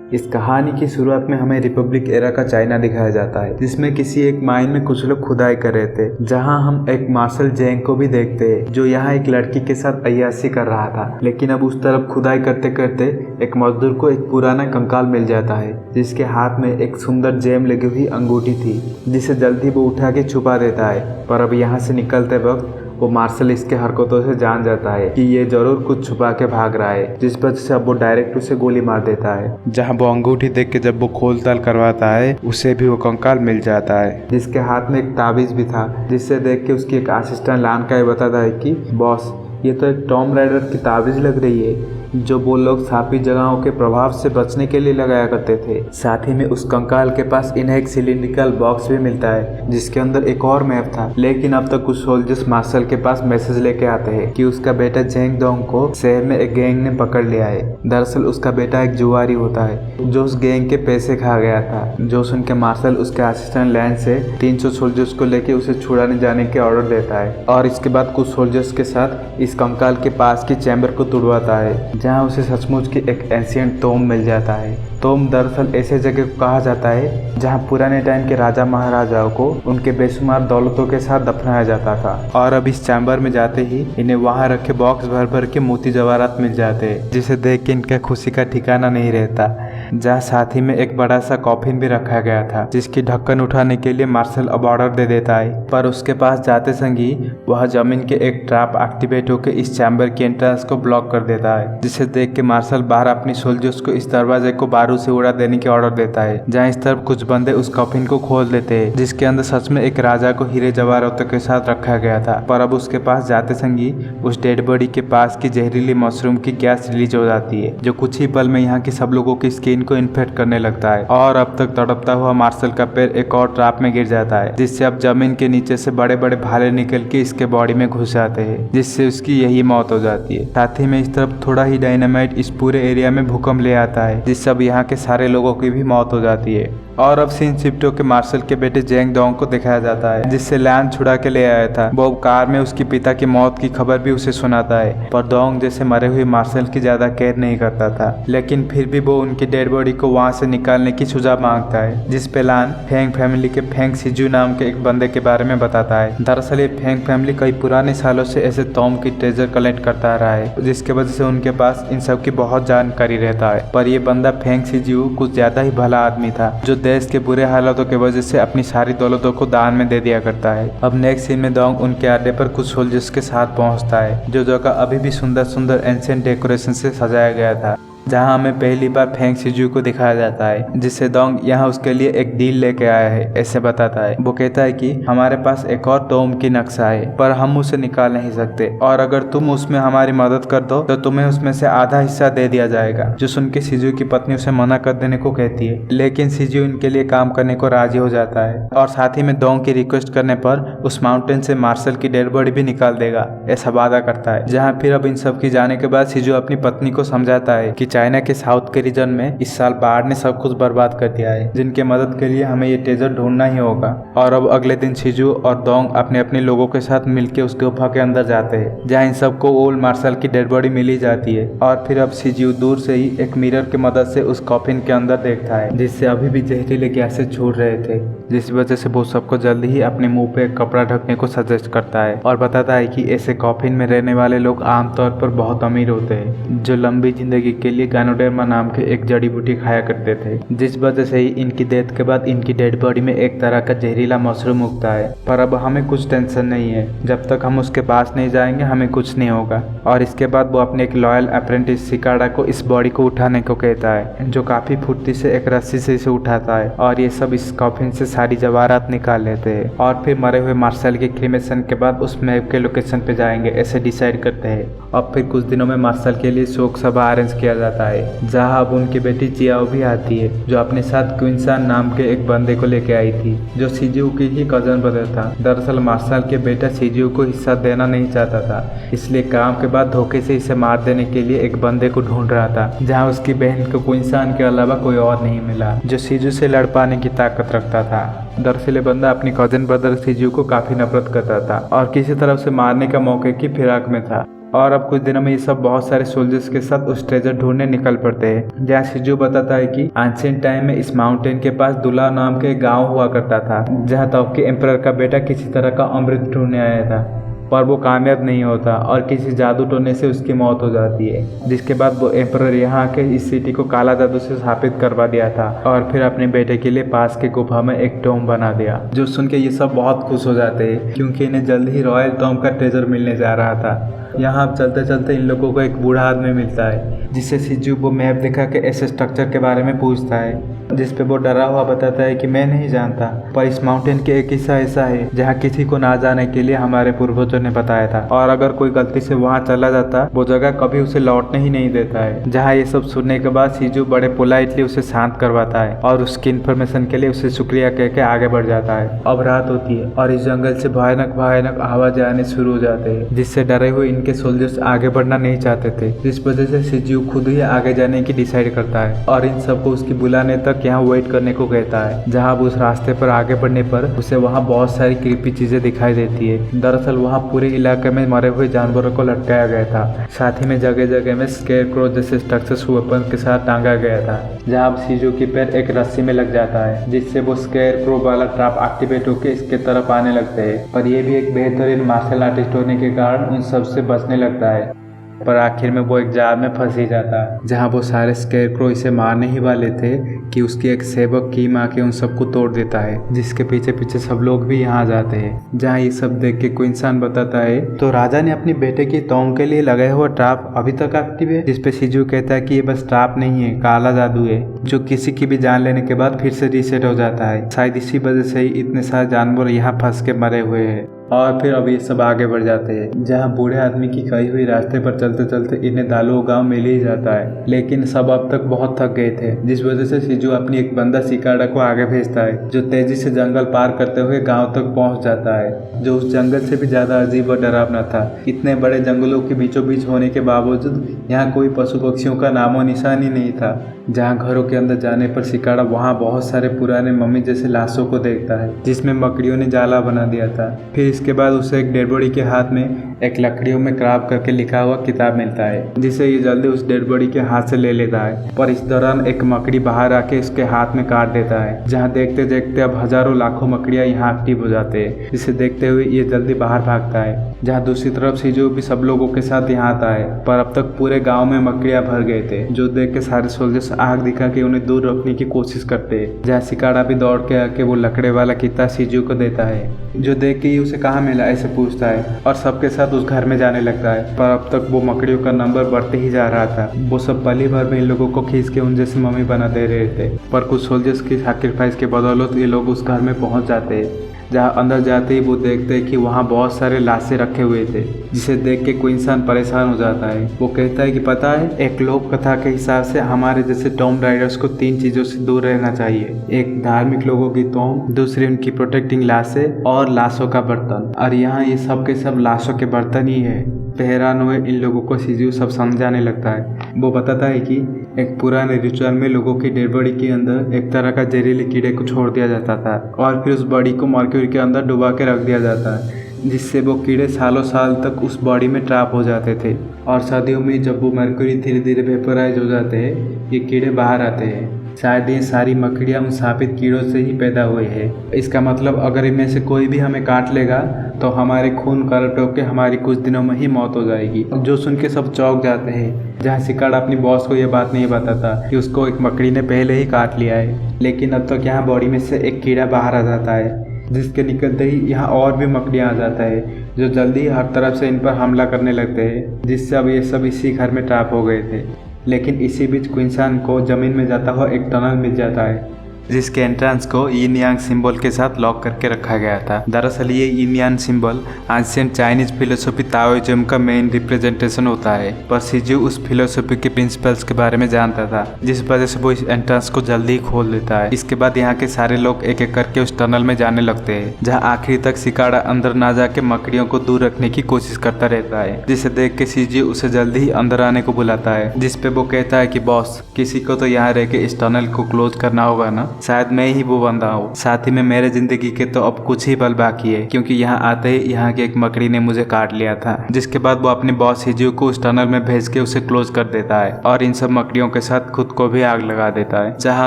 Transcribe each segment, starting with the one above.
इस कहानी की शुरुआत में हमें रिपब्लिक एरा का चाइना दिखाया जाता है, जिसमें किसी एक माइन में कुछ लोग खुदाई कर रहे थे, जहां हम एक मार्शल जेंग को भी देखते हैं जो यहाँ एक लड़की के साथ अय्याशी कर रहा था। लेकिन अब उस तरफ खुदाई करते करते एक मजदूर को एक पुराना कंकाल मिल जाता है, जिसके हाथ में एक सुंदर जेम लगी हुई अंगूठी थी, जिसे जल्दी वो उठा के छुपा देता है। पर अब यहाँ से निकलते वक्त वो मार्शल इसके हरकतों से जान जाता है कि ये जरूर कुछ छुपा के भाग रहा है, जिस वजह से अब वो डायरेक्ट उसे गोली मार देता है। जहां वो अंगूठी देख के जब वो खोलताल करवाता है, उसे भी वो कंकाल मिल जाता है, जिसके हाथ में एक ताबीज भी था, जिससे देख के उसकी एक असिस्टेंट लान का बताता है कि बॉस, ये तो एक टॉम राइडर की ताबीज लग रही है जो वो लोग सापी जगहों के प्रभाव से बचने के लिए लगाया करते थे। साथ ही में उस कंकाल के पास इन्हें एक सिलिंड्रिकल बॉक्स भी मिलता है, जिसके अंदर एक और मैप था। लेकिन अब तक कुछ सोल्जर्स मार्शल के पास मैसेज लेके आते हैं कि उसका बेटा जेंग डोंग को शहर में एक गैंग ने पकड़ लिया है। दरअसल उसका बेटा एक जुआरी होता है जो उस गैंग के पैसे खा गया था। जो सुन के मार्शल उसके असिस्टेंट लैंड से 300 सोल्जर्स को लेके उसे छुड़ाने जाने के ऑर्डर देता है, और इसके बाद कुछ सोल्जर्स के साथ इस कंकाल के पास की चैम्बर को तुड़वाता है, जहां उसे सचमुच की एक एंशिएंट टॉम मिल जाता है। टॉम दरअसल ऐसे जगह को कहा जाता है जहां पुराने टाइम के राजा महाराजाओं को उनके बेशुमार दौलतों के साथ दफनाया जाता था। और अब इस चैम्बर में जाते ही इन्हें वहां रखे बॉक्स भर भर के मोती जवाहरात मिल जाते हैं, जिसे देख के इनका खुशी का ठिकाना नहीं रहता। जहाँ साथ ही में एक बड़ा सा कॉफिन भी रखा गया था, जिसकी ढक्कन उठाने के लिए मार्शल अब ऑर्डर दे देता है। पर उसके पास जाते संगी वह जमीन के एक ट्रैप एक्टिवेट होकर इस चैम्बर की एंट्रेंस को ब्लॉक कर देता है, जिसे देख के मार्शल बाहर अपनी सोल्जर्स को इस दरवाजे को बारूद से उड़ा देने की ऑर्डर देता है। जहाँ इस तरफ कुछ बंदे उस कॉफिन को खोल देते हैं, जिसके अंदर सच में एक राजा को हीरे जवाहरातों के साथ रखा गया था। पर अब उसके पास जाते संगी उस डेड बॉडी के पास की जहरीली मशरूम की गैस रिलीज हो जाती है, जो कुछ ही पल में यहाँ की सब लोगों की स्किन को इन्फेक्ट करने लगता है। और अब तक तड़पता हुआ मार्शल का पैर एक और ट्रैप में गिर जाता है, जिससे अब जमीन के नीचे से बड़े बड़े भाले निकल के इसके बॉडी में घुस जाते हैं, जिससे उसकी यही मौत हो जाती है। साथ ही में इस तरफ थोड़ा ही डायनामाइट इस पूरे एरिया में भूकंप ले आता है, जिससे अब यहाँ के सारे लोगों की भी मौत हो जाती है। और अब सीन शिफ्ट होकर मार्शल के बेटे जेंग डोंग को दिखाया जाता है, जिससे लैन छुड़ा के ले आया था। वो कार में उसके पिता की मौत की खबर भी उसे सुनाता है, पर डोंग जैसे मरे हुए मार्शल की ज्यादा केयर नहीं करता था। लेकिन फिर भी वो उनकी डेड बॉडी को वहां से निकालने की सुझाव मांगता है, जिस पे लान फेंग फैमिली के फेंग सिजू नाम के एक बंदे के बारे में बताता है। दरअसल ये फेंग फैमिली कई पुराने सालों से ऐसे टॉम की ट्रेजर कलेक्ट करता रहा है, जिसके वजह से उनके पास इन सब की बहुत जानकारी रहता है। पर ये बंदा फेंग सिजू कुछ ज्यादा ही भला आदमी था, जो देश के बुरे हालातों की वजह से अपनी सारी दौलतों को दान में दे दिया करता है। अब नेक्स्ट सीन में डोंग उनके अड्डे पर कुछ सोल्जर्स के साथ पहुंचता है, जो जगह अभी भी सुंदर सुंदर एंशिएंट डेकोरेशन से सजाया गया था, जहां हमें पहली बार फेंग सिजू को दिखाया जाता है, जिससे डोंग यहाँ उसके लिए एक डील लेके आया है ऐसे बताता है। वो कहता है कि हमारे पास एक और टॉम की नक्शा है, पर हम उसे निकाल नहीं सकते, और अगर तुम उसमें हमारी मदद कर दो तो तुम्हें उसमें से आधा हिस्सा दे दिया जाएगा। जो सुन के सिजू की पत्नी उसे मना कर देने को कहती है, लेकिन सिजू इनके लिए काम करने को राजी हो जाता है, और साथ ही में डोंग की रिक्वेस्ट करने पर उस माउंटेन से मार्शल की डेड बॉडी भी निकाल देगा ऐसा वादा करता है। जहाँ फिर अब इन सब की जाने के बाद सिजू अपनी पत्नी को समझाता है कि चाइना के साउथ के रीजन में इस साल बाढ़ ने सब कुछ बर्बाद कर दिया है, जिनके मदद के लिए हमें ये ट्रेजर ढूंढना ही होगा। और अब अगले दिन सिजू और डोंग अपने अपने लोगों के साथ मिलकर उस गुफा के अंदर जाते हैं, जहाँ इन सबको ओल्ड मार्शल की डेड बॉडी मिली जाती है। और फिर अब सिजू दूर से ही एक मिरर की मदद से उस कॉफिन के अंदर देखता है, जिससे अभी भी जहरीले गैसें छूट रहे थे, जिस वजह से वो सबको जल्दी ही अपने मुंह पे कपड़ा ढकने को सजेस्ट करता है, और बताता है कि ऐसे कॉफिन में रहने वाले लोग आमतौर पर बहुत अमीर होते हैं, जो लंबी जिंदगी के लिए गानोडेर्मा नाम के एक जड़ी बूटी खाया करते थे, जिस वजह से ही इनकी डेथ के बाद इनकी डेड बॉडी में एक तरह का जहरीला मशरूम उगता है। पर अब हमें कुछ टेंशन नहीं है, जब तक हम उसके पास नहीं जाएंगे हमें कुछ नहीं होगा। और इसके बाद वो अपने एक लॉयल अप्रेंटिस सिकाडा को इस बॉडी को उठाने को कहता है, जो काफी फुर्ती से एक रस्सी से इसे उठाता है, और ये सब इस कॉफिन से सारी जवाहरात निकाल लेते हैं। और फिर मरे हुए मार्शल के क्रीमेशन के बाद उस मैप के लोकेशन पे जाएंगे ऐसे डिसाइड करते हैं। अब फिर कुछ दिनों में मार्शल के लिए शोक सभा अरेंज किया जाता है, जहाँ अब उनकी बेटी जियाओ भी आती है, जो अपने साथ क्विंसान नाम के एक बंदे को लेके आई थी, जो सिजू की ही कजन ब्रदर था। दरअसल मार्शल के बेटा सिजू को हिस्सा देना नहीं चाहता था, इसलिए काम के बाद धोखे से इसे मार देने के लिए एक बंदे को ढूंढ रहा था, जहाँ उसकी बहन को क्विंसान के अलावा कोई और नहीं मिला जो सिजू से लड़ पाने की ताकत रखता था। दरअसल ये बंदा अपनी कजन ब्रदर सिजू को काफी नफरत करता था और किसी तरफ से मारने का मौके की फिराक में था। और अब कुछ दिनों में ये सब बहुत सारे सोल्जर्स के साथ उस ट्रेजर ढूंढने निकल पड़ते हैं। जहाँ शिजू बताता है कि एंशिएंट टाइम में इस माउंटेन के पास दुला नाम के गांव हुआ करता था, जहाँ तब के एम्परर का बेटा किसी तरह का अमृत ढूंढने आया था, पर वो कामयाब नहीं होता और किसी जादू टोने से उसकी मौत हो जाती है। जिसके बाद वो एम्परर यहाँ के इस सिटी को काला जादू से स्थापित करवा दिया था और फिर अपने बेटे के लिए पास के गुफा में एक टॉम बना दिया। जो सुन के ये सब बहुत खुश हो जाते हैं क्योंकि इन्हें जल्द ही रॉयल टॉम का ट्रेजर मिलने जा रहा था। यहाँ अब चलते चलते इन लोगों को एक बूढ़ा आदमी मिलता है, जिससे शिजू वो मैप दिखा के ऐसे स्ट्रक्चर के बारे में पूछता है, जिसपे वो डरा हुआ बताता है कि मैं नहीं जानता, पर इस माउंटेन के एक हिस्सा ऐसा है जहाँ किसी को ना जाने के लिए हमारे पूर्वजों ने बताया था, और अगर कोई गलती से वहाँ चला जाता वो जगह कभी उसे लौटने ही नहीं देता है। जहाँ ये सब सुनने के बाद शिजू बड़े पोलाइटली उसे शांत करवाता है और उसकी इन्फॉर्मेशन के लिए उसे शुक्रिया कह के आगे बढ़ जाता है। अब रात होती है और इस जंगल से भयानक भयानक आवाज आने शुरू हो जाते हैं, जिससे डरे हुए इनके सोल्जर्स आगे बढ़ना नहीं चाहते थे, जिस वजह से शिजू खुद ही आगे जाने की डिसाइड करता है और इन सबको उसकी बुलाने तक यहाँ वेट करने को कहता है। जहाँ उस रास्ते पर आगे बढ़ने पर उसे वहाँ बहुत सारी क्रीपी चीजें दिखाई देती है। दरअसल वहाँ पूरे इलाके में मरे हुए जानवरों को लटकाया गया था, साथ ही में जगह जगह में स्केयरक्रो जैसे स्ट्रक्चर्स वेपन के साथ टांगा गया था। जहाँ शिजू की पैर एक रस्सी में लग जाता है, जिससे वो स्केयरक्रो वाला ट्रैप एक्टिवेट होकर इसके तरफ आने लगते हैं। पर यह भी एक बेहतरीन मार्शल आर्टिस्ट होने के कारण उन सबसे बचने लगता है, पर आखिर में वो एक जाल में फंस ही जाता है। जहाँ वो सारे स्केयरक्रो इसे मारने ही वाले थे कि उसकी एक सेवक कीम आके उन सबको तोड़ देता है, जिसके पीछे पीछे सब लोग भी यहाँ जाते हैं। जहाँ ये सब देख के कोई इंसान बताता है तो राजा ने अपने बेटे की टॉम के लिए लगाया हुआ ट्रैप अभी तक एक्टिव है, जिसपे शिजू कहता है कि ये बस ट्रैप नहीं है, काला जादू है जो किसी की भी जान लेने के बाद फिर से रीसेट हो जाता है। शायद इसी वजह से ही इतने सारे जानवर यहाँ फंस के मरे हुए हैं। और फिर अब ये सब आगे बढ़ जाते हैं, जहाँ बूढ़े आदमी की कही हुई रास्ते पर चलते चलते इन्हें दालू गांव मिल ही जाता है, लेकिन सब अब तक बहुत थक गए थे, जिस वजह से शिजू अपनी एक बंदा सिकाड़ा को आगे भेजता है, जो तेजी से जंगल पार करते हुए गांव तक पहुंच जाता है, जो उस जंगल से भी ज्यादा अजीब और डरावना था। इतने बड़े जंगलों के बीचों बीच होने के बावजूद यहाँ कोई पशु पक्षियों का नामो निशान ही नहीं था। जहाँ घरों के अंदर जाने पर सिकाड़ा वहाँ बहुत सारे पुराने मम्मी जैसे लाशों को देखता है, जिसमें मकड़ियों ने जाला बना दिया था। फिर इसके बाद उसे एक डेड बॉडी के हाथ में एक लकड़ियों में क्राफ्ट करके लिखा हुआ किताब मिलता है, जिसे ये जल्दी उस डेड बॉडी के हाथ से ले लेता है। पर इस दौरान एक मकड़ी बाहर आके उसके हाथ में काट देता है, जहाँ देखते देखते अब हजारों लाखों मकड़ियाँ यहाँ एक्टिव हो जाते हैं, जिसे देखते हुए ये जल्दी बाहर भागता है। जहाँ दूसरी तरफ शिजू भी सब लोगों के साथ यहाँ आता है, पर अब तक पूरे गाँव में मकड़ियाँ भर गए थे, जो देख के सारे सोल्जर्स आग दिखा के उन्हें दूर रखने की कोशिश करते हैं। जहाँ सिकाड़ा भी दौड़ के आके वो लकड़े वाला किताब शिजू को देता है, जो देख के उसे कहाँ मिला ऐसे पूछता है और सबके साथ उस घर में जाने लगता है। पर अब तक वो मकड़ियों का नंबर बढ़ते ही जा रहा था। वो सब पली भर में इन लोगों को खींच के उन जैसे मम्मी बना दे रहे थे, पर कुछ सोल्जर्स की सैक्रिफाइस के बदौलत ये लोग उस घर में पहुंच जाते हैं। जहाँ अंदर जाते ही वो देखते हैं कि वहाँ बहुत सारे लाशें रखे हुए थे, जिसे देख के कोई इंसान परेशान हो जाता है। वो कहता है कि पता है, एक लोक कथा के हिसाब से हमारे जैसे टॉम राइडर्स को 3 चीजों से दूर रहना चाहिए। एक धार्मिक लोगों की टॉम, दूसरी उनकी प्रोटेक्टिंग लाशें और लाशों का बर्तन। और यहाँ ये सब के सब लाशों के बर्तन ही है। हैरान हुए इन लोगों को शिजू सब समझाने लगता है। वो बताता है कि एक पुराने रिचुअल में लोगों की डेड बॉडी के अंदर एक तरह का जहरीले कीड़े को छोड़ दिया जाता था और फिर उस बॉडी को मर्क्यूरी के अंदर डुबा के रख दिया जाता है, जिससे वो कीड़े सालों साल तक उस बॉडी में ट्रैप हो जाते थे। और सर्दियों में जब वो मर्क्यूरी धीरे धीरे वेपोराइज हो जाते हैं, ये कीड़े बाहर आते हैं। शायद ये सारी मकड़ियाँ उन शापित कीड़ों से ही पैदा हुए हैं। इसका मतलब अगर इनमें से कोई भी हमें काट लेगा तो हमारे खून करट होकर हमारी कुछ दिनों में ही मौत हो जाएगी। जो सुन के सब चौंक जाते हैं। जहाँ सिकाड़ा अपनी बॉस को ये बात नहीं बताता कि उसको एक मकड़ी ने पहले ही काट लिया है, लेकिन अब तक यहाँ बॉडी में से एक कीड़ा बाहर आ जाता है, जिसके निकलते ही यहाँ और भी मकड़ियाँ आ जाता है, जो जल्दी हर तरफ से इन पर हमला करने लगते हैं, जिससे अब ये सब इसी घर में ट्रैप हो गए थे। लेकिन इसी बीच क्विंसान को जमीन में जाता हुआ एक टनल मिल जाता है, जिसके एंट्रेंस को यिन यांग सिंबल के साथ लॉक करके रखा गया था। दरअसल ये yin yang symbol ancient Chinese philosophy Taoism का मेन रिप्रेजेंटेशन होता है, पर शिजू उस फिलोसफी के प्रिंसिपल्स के बारे में जानता था, जिस वजह से वो इस एंट्रेंस को जल्दी ही खोल देता है। इसके बाद यहाँ के सारे लोग एक एक करके उस टनल में जाने लगते हैं, जहाँ आखिरी तक सिकाड़ा अंदर ना जाके मकड़ियों को दूर रखने की कोशिश करता रहता है, जिसे देख के शिजू उसे जल्दी ही अंदर आने को बुलाता है, जिसपे वो कहता है कि बॉस, किसी को तो यहाँ रह के इस टनल को क्लोज करना होगा ना। शायद मैं ही वो बंदा हूँ। साथ ही में मेरे जिंदगी के तो अब कुछ ही पल बाकी है, क्योंकि यहाँ आते ही यहाँ की एक मकड़ी ने मुझे काट लिया था। जिसके बाद वो अपने बॉस हिजू को उस टनल में भेज के उसे क्लोज कर देता है और इन सब मकड़ियों के साथ खुद को भी आग लगा देता है। जहाँ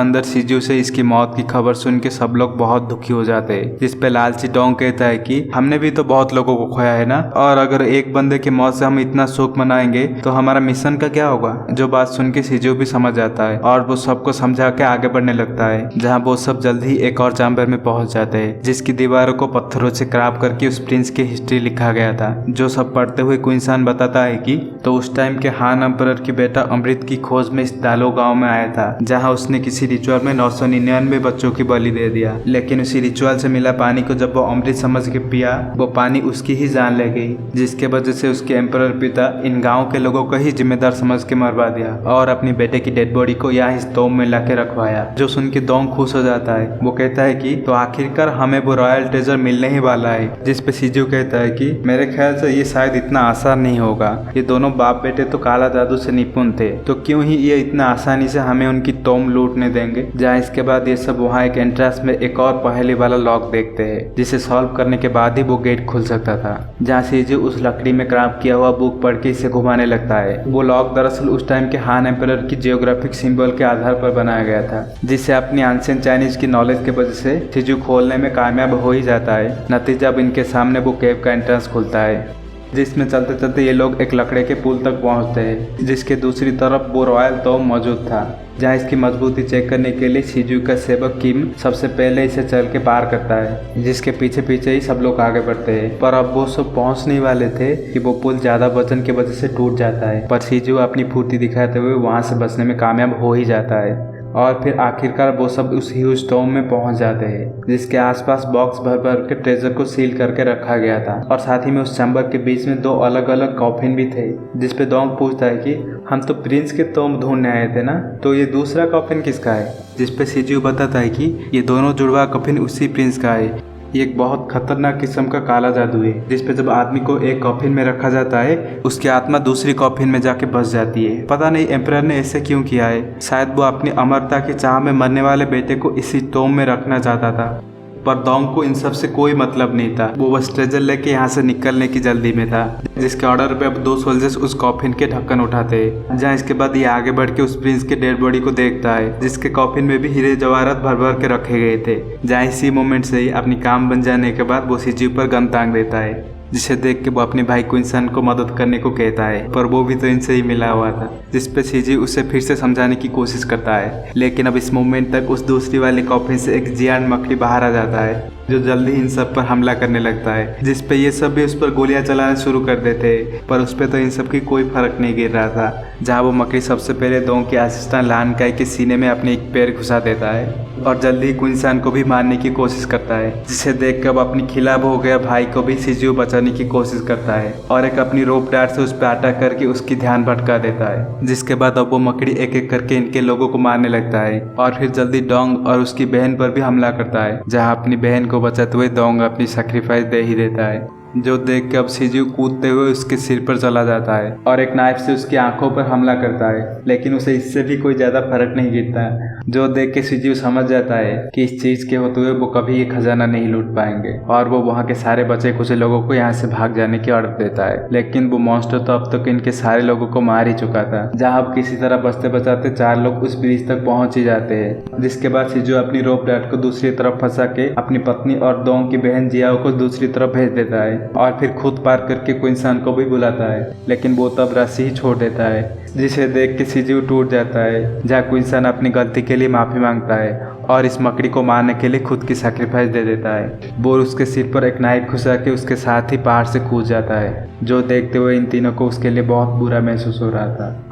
अंदर शिजू से इसकी मौत की खबर सुन के सब लोग बहुत दुखी हो जाते हैं। जिस पे लालची डोंग कहता है कि हमने भी तो बहुत लोगों को खोया है ना, और अगर एक बंदे की मौत से हम इतना शोक मनाएंगे तो हमारा मिशन का क्या होगा। जो बात सुन के शिजू भी समझ जाता है और वो सबको समझा के आगे बढ़ने लगता है। जहाँ वो सब जल्द ही एक और चैम्बर में पहुंच जाते हैं, जिसकी दीवारों को पत्थरों से क्राफ करके उस प्रिंस की हिस्ट्री लिखा गया था। जो सब पढ़ते हुए क्विंसान बताता है कि तो उस टाइम के हान एम्परर की बेटा अमृत की खोज में इस दालो गांव में आया था, जहां उसने किसी रिचुअल में 999 बच्चों की बलि दे दिया। लेकिन उसी रिचुअल से मिला पानी को जब वो अमृत समझ के पिया, वो पानी उसकी ही जान ले गई, जिसके वजह से उसके एम्परर पिता इन गाँव के लोगों को ही जिम्मेदार समझ के मरवा दिया और अपनी बेटे की डेड बॉडी को यहाँ इस तोम में लाके रखवाया। जो सुन के डोंग खुश हो जाता है। वो कहता है कि तो आखिरकार हमें वो रॉयल ट्रेजर मिलने ही वाला है। जिस पे शिजू कहता है कि मेरे ख्याल से ये शायद इतना आसान नहीं होगा, ये दोनों बाप बेटे तो काला जादू से निपुण थे, तो क्यों ही ये इतना आसानी से हमें उनकी तोम लूटने देंगे। जहाँ इसके बाद ये सब वहाँ एक एंट्रेंस में एक और पहेली वाला लॉक देखते हैं, जिसे सॉल्व करने के बाद ही वो गेट खुल सकता था। जहाँ शिजू उस लकड़ी में क्राफ्ट किया हुआ बुक पढ़ के इसे घुमाने लगता है। वो लॉक दरअसल उस टाइम के हान एम्परर की जियोग्राफिक सिंबल के आधार पर बनाया गया था, जिससे अपनी एंशिएंट चाइनीज की नॉलेज की वजह से शिजू खोलने में कामयाब हो ही जाता है। नतीजा अब इनके सामने वो केव का एंट्रेंस खुलता है, जिसमें चलते चलते ये लोग एक लकड़े के पुल तक पहुंचते हैं, जिसके दूसरी तरफ वो रॉयल तोम मौजूद था। जहां इसकी मजबूती चेक करने के लिए शिजू का सेवक किम सबसे पहले इसे चल के पार करता है, जिसके पीछे पीछे ही सब लोग आगे बढ़ते हैं। पर अब वो सब पहुंचने वाले थे कि वो पुल ज्यादा वजन की वजह से टूट जाता है, पर शिजू अपनी फुर्ती दिखाते हुए वहां से बचने में कामयाब हो ही जाता है। और फिर आखिरकार वो सब उस ह्यूज टॉम में पहुंच जाते हैं, जिसके आसपास बॉक्स भर भर के ट्रेजर को सील करके रखा गया था। और साथ ही में उस चैम्बर के बीच में 2 अलग अलग कॉफिन भी थे। जिस पे डोंग पूछता है कि हम तो प्रिंस के टॉम ढूंढने आए थे ना, तो ये दूसरा कॉफिन किसका है। जिस पे शिजू बताता है कि ये दोनों जुड़वा कॉफिन उसी प्रिंस का है। ये एक बहुत खतरनाक किस्म का काला जादू है, जिसपे जब आदमी को एक कॉफिन में रखा जाता है, उसकी आत्मा दूसरी कॉफिन में जाके बस जाती है। पता नहीं एम्परर ने ऐसे क्यों किया है। शायद वो अपनी अमरता की चाह में मरने वाले बेटे को इसी टॉम में रखना चाहता था। पर डोंग को इन सब से कोई मतलब नहीं था। वो बस ट्रेजर लेके यहाँ से निकलने की जल्दी में था, जिसके ऑर्डर पे अब 2 सोल्जर्स उस कॉफिन के ढक्कन उठाते हैं। जहाँ इसके बाद ये आगे बढ़ के उस प्रिंस के डेड बॉडी को देखता है, जिसके कॉफिन में भी हीरे जवाहरात भर भर के रखे गए थे। जहाँ इसी मोमेंट से ही अपनी काम बन जाने के बाद वो शिजू पर गन तांग देता है, जिसे देख के वो अपने भाई क्विंसन को मदद करने को कहता है, पर वो भी तो इनसे ही मिला हुआ था। जिस पे शिजू उसे फिर से समझाने की कोशिश करता है, लेकिन अब इस मोमेंट तक उस दूसरी वाली कॉफिन से एक जियान मकड़ी बाहर आ जाता है, जो जल्दी इन सब पर हमला करने लगता है। जिस पे ये सब भी उस पर गोलियां चलाना शुरू कर देते, पर उस पे तो इन सब की कोई फर्क नहीं गिर रहा था। जहाँ वो मकड़ी सबसे पहले डोंग के असिस्टेंट लान काई के सीने में अपने एक पैर घुसा देता है और जल्दी ही क्विंसन को भी मारने की कोशिश करता है, जिसे देख कर अपनी खिलाफ हो गया भाई को भी शिजू बचाने की कोशिश करता है और एक अपनी रोप डार्ट से उस पर अटैक करके उसकी ध्यान भटका देता है। जिसके बाद अब वो मकड़ी एक एक करके इनके लोगों को मारने लगता है और फिर जल्दी डोंग और उसकी बहन पर भी हमला करता है, जहाँ अपनी बहन को बचाते हुए डोंग अपनी सैक्रिफाइस दे ही देता है। जो देख के अब शिजू कूदते हुए उसके सिर पर चला जाता है और एक नाइफ से उसकी आंखों पर हमला करता है, लेकिन उसे इससे भी कोई ज्यादा फर्क नहीं गिरता। जो देख के शिजू समझ जाता है कि इस चीज के होते हुए वो कभी ये खजाना नहीं लूट पाएंगे और वो वहाँ के सारे बचे कुछ लोगों को यहाँ से भाग जाने की ऑर्डर देता है। लेकिन वो मॉन्स्टर तो अब तक इनके सारे लोगों को मार ही चुका था। जहाँ अब किसी तरह बचते बचाते 4 लोग उस ब्रिज तक पहुंच ही जाते हैं, जिसके बाद शिजू अपनी रोप डार्ट को दूसरी तरफ फंसा के अपनी पत्नी और डोंग की बहन जियाओ को दूसरी तरफ भेज देता है और फिर खुद पार करके क्विंसन को भी बुलाता है, लेकिन वो तब रस्सी ही छोड़ देता है, जिसे देख के शिजू टूट जाता है। जहाँ क्विंसन अपनी गलती के लिए माफी मांगता है और इस मकड़ी को मारने के लिए खुद की सैक्रिफाइस दे देता है। वो उसके सिर पर एक नाइफ घुसा के उसके साथ ही पहाड़ से कूद जाता है, जो देखते हुए इन तीनों को उसके लिए बहुत बुरा महसूस हो रहा था।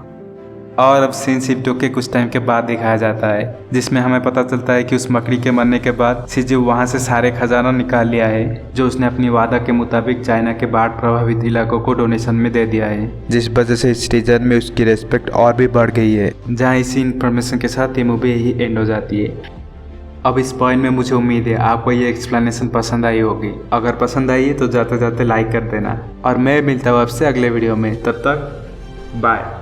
और अब सीन शिफ्टों के कुछ टाइम के बाद दिखाया जाता है, जिसमें हमें पता चलता है कि उस मकड़ी के मरने के बाद शिजू वहां से सारे खजाना निकाल लिया है, जो उसने अपनी वादा के मुताबिक चाइना के बाढ़ प्रभावित इलाकों को डोनेशन में दे दिया है, जिस वजह से इस रीजन में उसकी रेस्पेक्ट और भी बढ़ गई है। जहाँ इसी इन्फॉर्मेशन के साथ ये मूवी यही एंड हो जाती है। अब इस पॉइंट में मुझे उम्मीद है आपको ये एक्सप्लेनेशन पसंद आई होगी। अगर पसंद आई है तो जाते जाते लाइक कर देना और मैं मिलता हूँ आपसे अगले वीडियो में। तब तक बाय।